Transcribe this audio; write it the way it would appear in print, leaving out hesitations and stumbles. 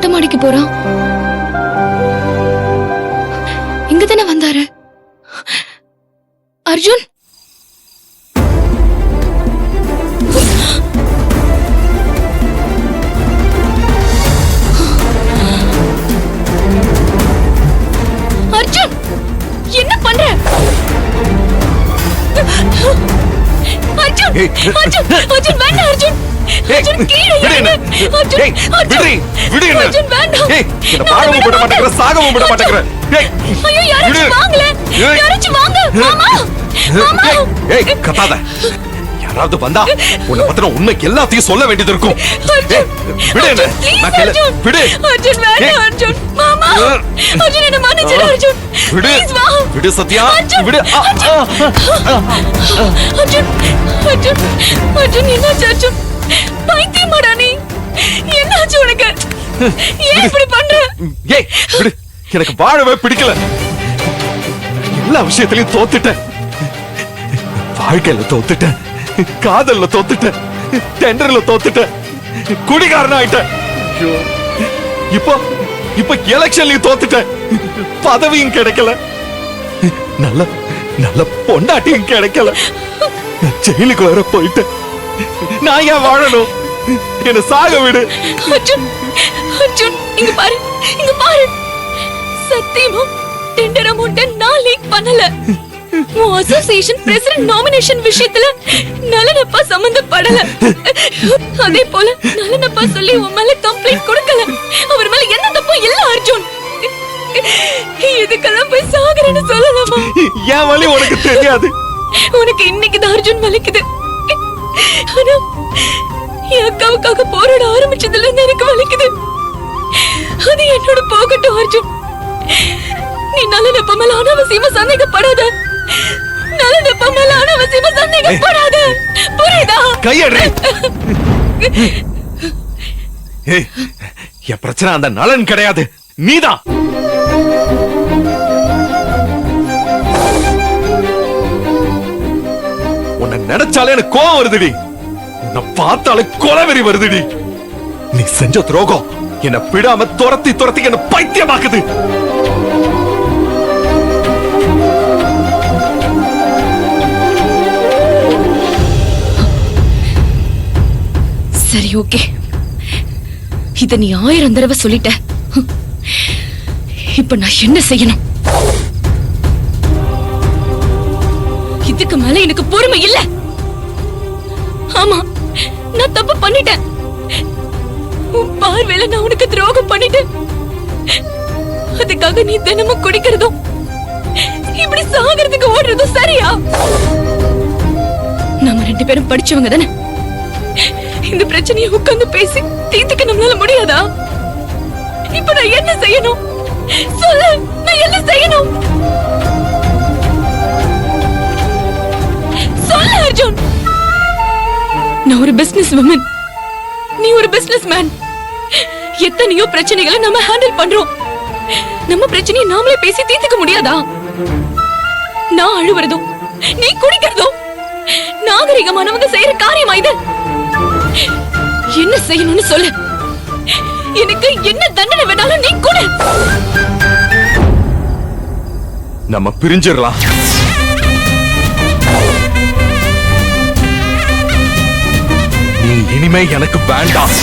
மொட்டை மாடிக்கு போறான்? இங்க தானே வந்தாரு. அர்ஜுன், அர்ஜுன் என்ன பண்ற? அர்ஜுன், அர்ஜுன், அர்ஜுன் வேண்டாம் அர்ஜுன். அர்ஜுன் கீழே இறங்கு. அர்ஜுன், அர்ஜுன், அர்ஜுன் வேண்டாம். பாடவும் விட மாட்டேங்கிற, சாகவும் விட மாட்டேங்கிற. ஐயோ யாராச்சும் வாங்கல, யாராச்சும் வாங்க. மாமா, மாமா. கத்தாத. யாராவது வந்தா உன்னை பத்தின உண்மை எல்லாத்தையும் சொல்ல வேண்டியது இருக்கும். விடு, நான் கேளு. விடு. அர்ஜுன் வேண்டாம் அர்ஜுன். மாமா, அர்ஜுன் என்ன மன்னிச்சிடு அர்ஜுன். விடு, விடு சத்யா, விடு. அர்ஜுன், அர்ஜுன், அர்ஜுன் என்னாச்சு அர்ஜுன்? பைத்தியமாடா நீ? என்னாச்சு உனக்கு? ஏன் இப்படி பண்ற? ஏய் விடு, எனக்கு வாழவே பிடிக்கல. எல்லா விஷயத்திலையும் தோத்துட்டேன். வாழ்க்கையில தோத்துட்டேன், காதல்ல தோத்துட்டேன், டெண்டர்ல தோத்துட்டேன், குடிகாரன் ஆயிட்டேன். இப்போ இப்ப எலெக்ஷன்லயும் தோத்துட்டேன். பதவியும் கிடைக்கல, நல்ல நல்ல பொண்டாட்டியும் கிடைக்கல. ஜெயிலுக்கு வர போயிட்டேன். நான் ஏன் வாழணும்? என்ன சாக விடு. அர்ஜுன், அர்ஜுன் இங்க பாரு, இங்க பாரு. சத்தியமா டெண்டர் அமௌண்ட் நான் லீக் பண்ணல. உன் அசோசியேஷன் பிரசிடென்ட் நாமினேஷன் விஷயத்துல நலனப்பா சம்பந்தப்படல. அதே போல நலனப்பா சொல்லி உன் மேல கம்ப்ளைண்ட் கொடுக்கல. அவர் மேல எந்த தப்பும் இல்ல அர்ஜுன். இதுக்கெல்லாம் போய் சாகரன்னு சொல்லலாமா? என் வலி உனக்கு தெரியாது. உனக்கு இன்னைக்குதான் அர்ஜுன் வலிக்குது. ஆனா என் அக்காவுக்காக போராட ஆரம்பிச்சதுல இருந்து எனக்கு வலிக்குது. அது என்னோட போகட்டும் அர்ஜுன். நீ நலனப்பா மேல அனாவசியமா சந்தேகப்படாத. நலனப்பா மேல அனாவசியமா சந்தேகப்படாத. புரியுதா? கையடு. என் பிரச்சனை அந்த நலன் கிடையாது, நீதான். உன்னை நினைச்சாலே எனக்கு கோவம் வருதுடி. உன்னை பார்த்தாலே கொலவெறி வருதுடி. நீ செஞ்ச துரோகம் என்னை விடாம துரத்தி துரத்தி என்ன பைத்தியமாக்குது. சரி ஓகே, இத நீ 1000 தடவை சொல்லிட்ட. இப்ப நான் என்ன செய்யணும்? இதுக்கு மேல எனக்கு பொறுமை இல்ல. ஆமா, நான் தப்பு பண்ணிட்டேன். உன் பார்வையில நான் உனக்கு துரோகம் பண்ணிட்டேன். அதுக்காக நீ தினமும் குடிக்கிறதும் இப்படி சாகிறதுக்கு ஓடுறதும் சரியா? நாம 2 பேரும் படிச்சவங்க தானே. இந்த பிரச்சனையை உட்கார்ந்து பேசி தீர்த்துக்க நம்மளால முடியாதா? இப்ப நான் என்ன செய்யணும்? சொல்லு, நான் என்ன செய்யணும்? சொல்லு அர்ஜுன். நான் ஒரு பிசினஸ் உமன், நீ ஒரு பிசினஸ் மேன். எத்தனையோ பிரச்சனைகளை நம்ம ஹேண்டில் பண்றோம். நம்ம பிரச்சனையை நாமளே பேசி தீர்த்துக்க முடியாதா? நான் அழுவுறதும் நீ குடிக்கிறதும் நாகரிகமானவங்க செய்யற காரியமா இது? என்ன செய்யணும்னு சொல்லு. எனக்கு என்ன தண்டனை வேணாலும் நீ கொடு. நம்ம பிரிஞ்சிடலாம். நீ இனிமே எனக்கு வேண்டாம்.